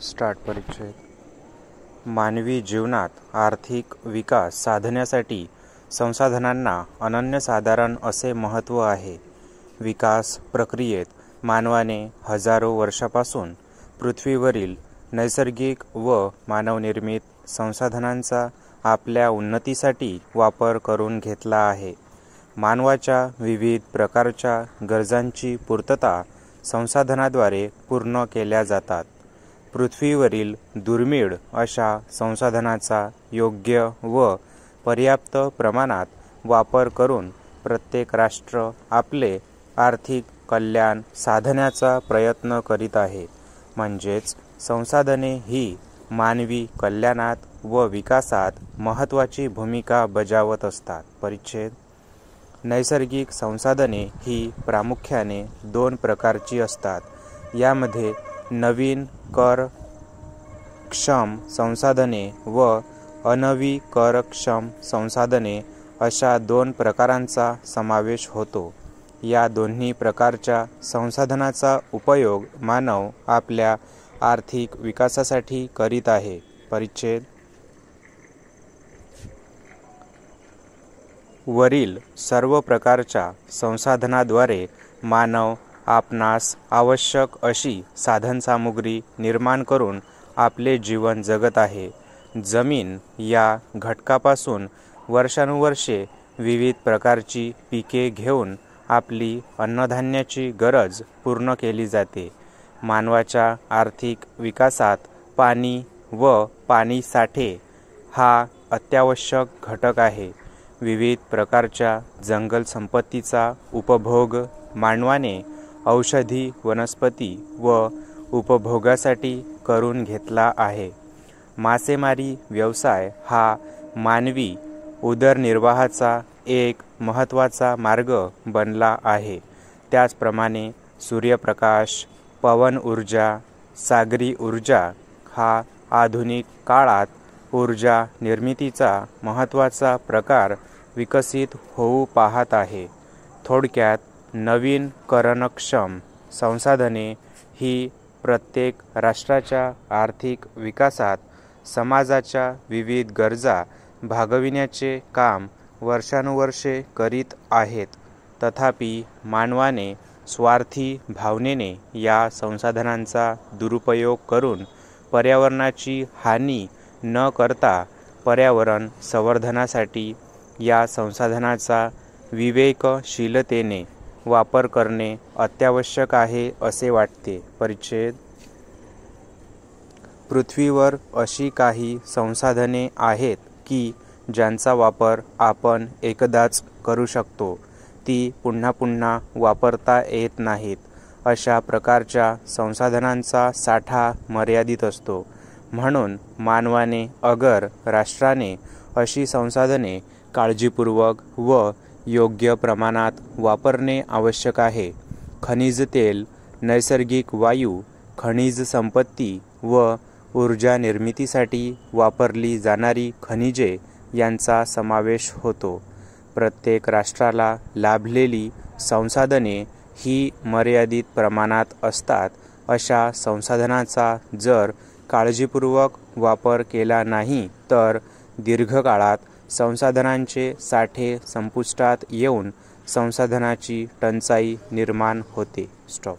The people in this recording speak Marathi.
स्टार्ट परिच्छेद. मानवी जीवनात आर्थिक विकास साधण्यासाठी संसाधनांना अनन्यसाधारण असे महत्त्व आहे. विकास प्रक्रियेत मानवाने हजारो वर्षापासून पृथ्वीवरील नैसर्गिक व मानवनिर्मित संसाधनांचा आपल्या उन्नतीसाठी वापर करून घेतला आहे. मानवाच्या विविध प्रकारच्या गरजांची पूर्तता संसाधनाद्वारे पूर्ण केल्या जातात. पृथ्वीवरील दुर्मिळ अशा संसाधनाचा योग्य व पर्याप्त प्रमाणात वापर करून प्रत्येक राष्ट्र आपले आर्थिक कल्याण साधण्याचा प्रयत्न करीत आहे. म्हणजेच संसाधने ही मानवी कल्याणात व विकासात महत्त्वाची भूमिका बजावत असतात. परिच्छेद. नैसर्गिक संसाधने ही प्रामुख्याने 2 प्रकारची असतात. यामध्ये नवीन करक्षम संसाधने व अनवीकरक्षम संसाधने अशा 2 प्रकारांचा समावेश होतो. या दोन्ही प्रकारच्या संसाधनाचा उपयोग मानव आपल्या आर्थिक विकासासाठी करीत आहे. परिच्छेद. वरील सर्व प्रकारच्या संसाधनाद्वारे मानव आपणास आवश्यक अशी साधनसामुग्री निर्माण करून आपले जीवन जगत आहे. जमीन या घटकापासून वर्षानुवर्षे विविध प्रकारची पिके घेऊन आपली अन्नधान्याची गरज पूर्ण केली जाते. मानवाच्या आर्थिक विकासात पाणी व पाणीसाठे हा अत्यावश्यक घटक आहे. विविध प्रकारच्या जंगल संपत्तीचा उपभोग मानवाने औषधी वनस्पती व उपभोगासाठी करून घेतला आहे. मासेमारी व्यवसाय हा मानवी उदरनिर्वाहाचा एक महत्त्वाचा मार्ग बनला आहे. त्याचप्रमाणे सूर्यप्रकाश, पवन ऊर्जा, सागरी ऊर्जा हा आधुनिक काळात ऊर्जा निर्मितीचा महत्त्वाचा प्रकार विकसित होऊ पाहत आहे. थोडक्यात नवीकरणक्षम संसाधने ही प्रत्येक राष्ट्राच्या आर्थिक विकासात समाजाच्या विविध गरजा भागविण्याचे काम वर्षानुवर्षे करीत आहेत. तथापि मानवाने स्वार्थी भावनेने या संसाधनांचा दुरुपयोग करून पर्यावरणाची हानी न करता पर्यावरण संवर्धनासाठी या संसाधनाचा विवेकशीलतेने वापर करणे अत्यावश्यक आहे असे वाटते. परिच्छेद. पृथ्वीवर अशी काही संसाधने आहेत की ज्यांचा वापर आपण एकदाच करू शकतो. ती पुन्हा पुन्हा वापरता येत नाहीत. अशा प्रकारच्या संसाधनांचा साठा मर्यादित असतो. म्हणून मानवाने अगर राष्ट्राने अशी संसाधने काळजीपूर्वक व योग्य प्रमाणात वापरणे आवश्यक आहे. खनिज तेल, नैसर्गिक वायू, खनिज संपत्ती व ऊर्जा निर्मितीसाठी वापरली जाणारी खनिजे यांचा समावेश होतो. प्रत्येक राष्ट्राला लाभलेली संसाधने ही मर्यादित प्रमाणात असतात. अशा संसाधनाचा जर काळजीपूर्वक वापर केला नाही तर दीर्घकाळात संसाधनांचे साठे संपुष्टात येऊन संसाधनाची टंचाई निर्माण होते. स्टॉप.